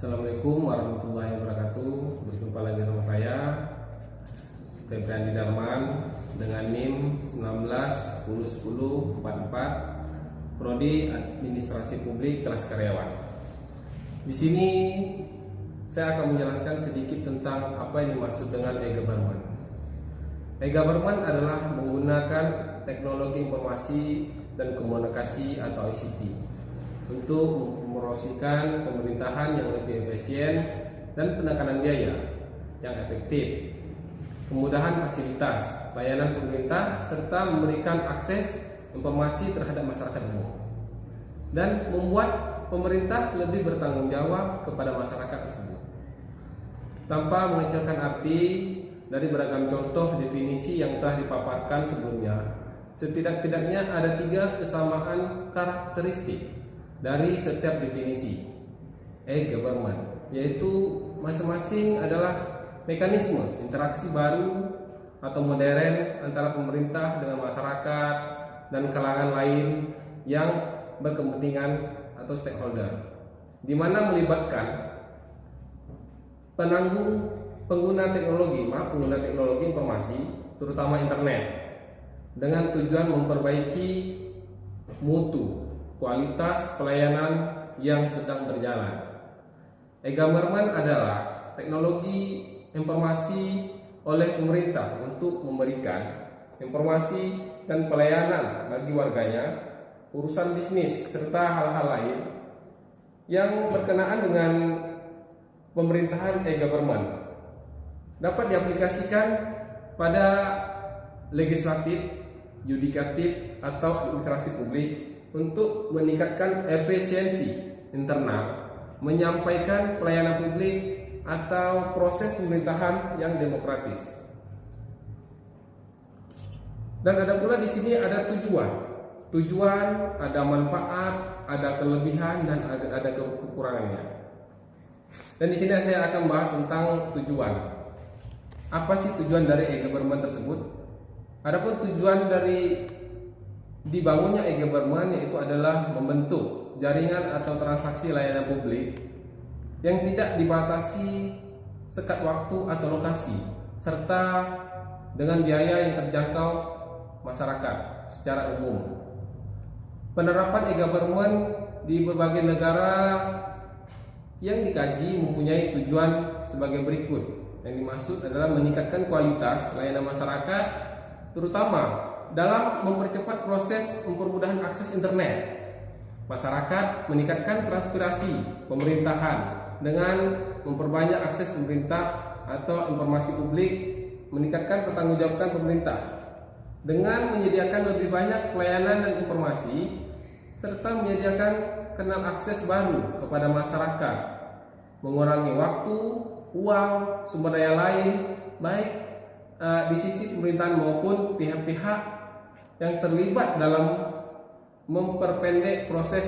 Assalamualaikum warahmatullahi wabarakatuh. Berjumpa lagi sama saya Febriandi Darman dengan NIM 19101044 Prodi Administrasi Publik kelas karyawan. Di sini saya akan menjelaskan sedikit tentang apa yang dimaksud dengan e-government. E-government adalah menggunakan teknologi informasi dan komunikasi atau ICT untuk mempromosikan pemerintahan yang lebih efisien dan penekanan biaya yang efektif, kemudahan fasilitas, layanan pemerintah, serta memberikan akses informasi terhadap masyarakat umum dan membuat pemerintah lebih bertanggung jawab kepada masyarakat tersebut. Tanpa mengecilkan arti dari beragam contoh definisi yang telah dipaparkan sebelumnya, setidak-tidaknya ada 3 kesamaan karakteristik dari setiap definisi e-government, yaitu masing-masing adalah mekanisme interaksi baru atau modern antara pemerintah dengan masyarakat dan kalangan lain yang berkepentingan atau stakeholder, di mana melibatkan pengguna teknologi informasi, terutama internet, dengan tujuan memperbaiki mutu kualitas pelayanan yang sedang berjalan. E-government adalah teknologi informasi oleh pemerintah untuk memberikan informasi dan pelayanan bagi warganya, urusan bisnis, serta hal-hal lain yang berkenaan dengan pemerintahan e-government. Dapat diaplikasikan pada legislatif, yudikatif, atau administrasi publik untuk meningkatkan efisiensi internal, menyampaikan pelayanan publik atau proses pemerintahan yang demokratis. Dan ada pula di sini ada tujuan, ada manfaat, ada kelebihan, dan ada kekurangannya. Dan di sini saya akan bahas tentang tujuan. Apa sih tujuan dari e-government tersebut? Adapun tujuan dari dibangunnya e-government yaitu adalah membentuk jaringan atau transaksi layanan publik yang tidak dibatasi sekat waktu atau lokasi, serta dengan biaya yang terjangkau masyarakat secara umum. Penerapan e-government di berbagai negara yang dikaji mempunyai tujuan sebagai berikut. Yang dimaksud adalah meningkatkan kualitas layanan masyarakat, terutama dalam mempercepat proses mempermudahan akses internet. Masyarakat meningkatkan transparansi pemerintahan dengan memperbanyak akses pemerintah atau informasi publik, meningkatkan pertanggungjawaban pemerintah dengan menyediakan lebih banyak pelayanan dan informasi, serta menyediakan kanal akses baru kepada masyarakat, mengurangi waktu, uang, sumber daya lain, baik di sisi pemerintahan maupun pihak-pihak yang terlibat dalam memperpendek proses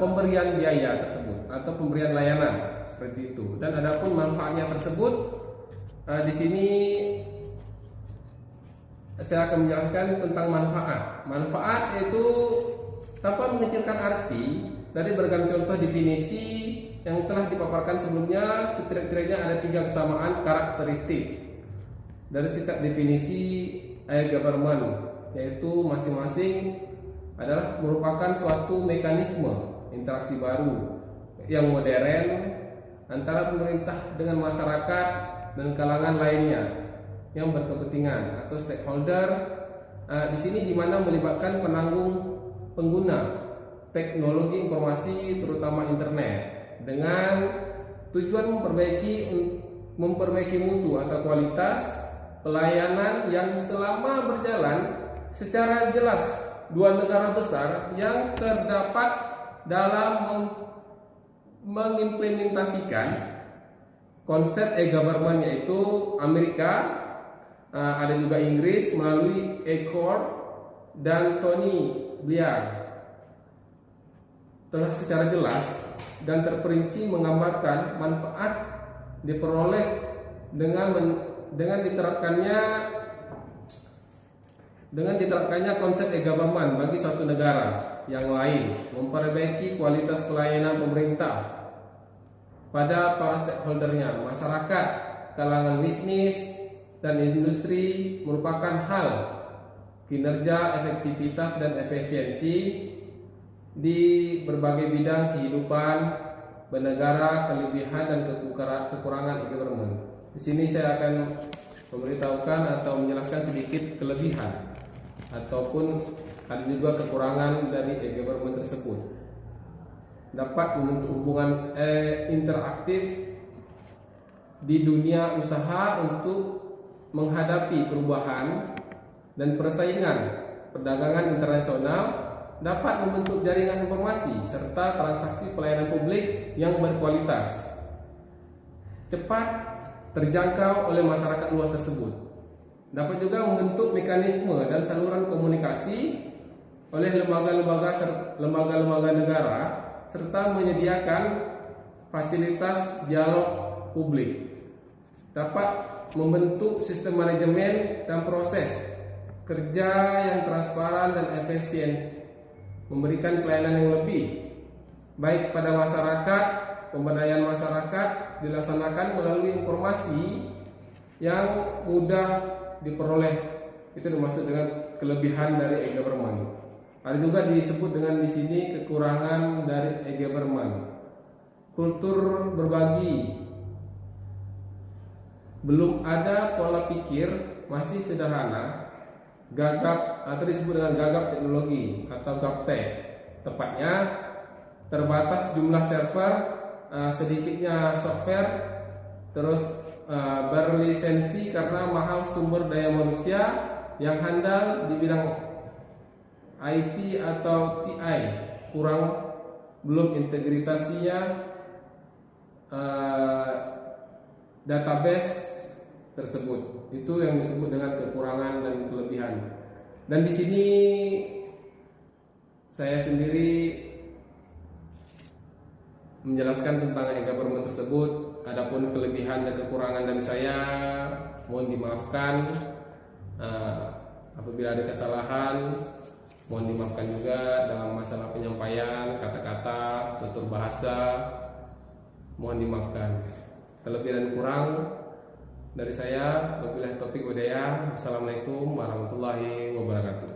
pemberian biaya tersebut atau pemberian layanan seperti itu. Dan adapun manfaatnya tersebut, di sini saya akan menjelaskan tentang manfaat. Manfaat yaitu tanpa mengecilkan arti dari beragam contoh definisi yang telah dipaparkan sebelumnya, setidaknya ada 3 kesamaan karakteristik dari setiap definisi e-government, yaitu masing-masing adalah merupakan suatu mekanisme interaksi baru yang modern antara pemerintah dengan masyarakat dan kalangan lainnya yang berkepentingan atau stakeholder. Di sini di mana melibatkan pengguna teknologi informasi terutama internet dengan tujuan memperbaiki mutu atau kualitas pelayanan yang selama berjalan secara jelas 2 negara besar yang terdapat dalam mengimplementasikan konsep e-government, yaitu Amerika, ada juga Inggris melalui Accord, dan Tony Blair telah secara jelas dan terperinci menggambarkan manfaat diperoleh dengan diterapkannya konsep e-government bagi suatu negara yang lain, memperbaiki kualitas pelayanan pemerintah, pada para stakeholdernya, masyarakat, kalangan bisnis, dan industri merupakan hal kinerja, efektivitas, dan efisiensi di berbagai bidang kehidupan bernegara, kelebihan dan kekurangan e-government. Di sini saya akan memberitahukan atau menjelaskan sedikit kelebihan ataupun ada juga kekurangan dari e-government tersebut. Dapat membentuk hubungan interaktif di dunia usaha untuk menghadapi perubahan dan persaingan perdagangan internasional, dapat membentuk jaringan informasi serta transaksi pelayanan publik yang berkualitas, cepat terjangkau oleh masyarakat luas tersebut. Dapat juga membentuk mekanisme dan saluran komunikasi oleh lembaga-lembaga negara serta menyediakan fasilitas dialog publik. Dapat membentuk sistem manajemen dan proses kerja yang transparan dan efisien, memberikan pelayanan yang lebih baik pada masyarakat. Pemberdayaan masyarakat dilaksanakan melalui informasi yang mudah diperoleh. Itu dimaksud dengan kelebihan dari e-government. Ada juga disebut dengan di sini kekurangan dari e-government. Kultur berbagi, belum ada pola pikir, masih sederhana, gagap atau disebut dengan gagap teknologi atau gaptek. Tepatnya terbatas jumlah server, sedikitnya software, terus berlisensi karena mahal sumber daya manusia yang handal di bidang IT atau TI, belum integritasinya database tersebut. Itu yang disebut dengan kekurangan dan kelebihan. Dan di sini saya sendiri menjelaskan tentang e-government tersebut. Adapun kelebihan dan kekurangan dari saya mohon dimaafkan. Apabila ada kesalahan mohon dimaafkan juga dalam masalah penyampaian kata-kata, tutur bahasa, mohon dimaafkan. Terlebih dan kurang dari saya, wabillahi taufik wal hidayah. Wassalamualaikum warahmatullahi wabarakatuh.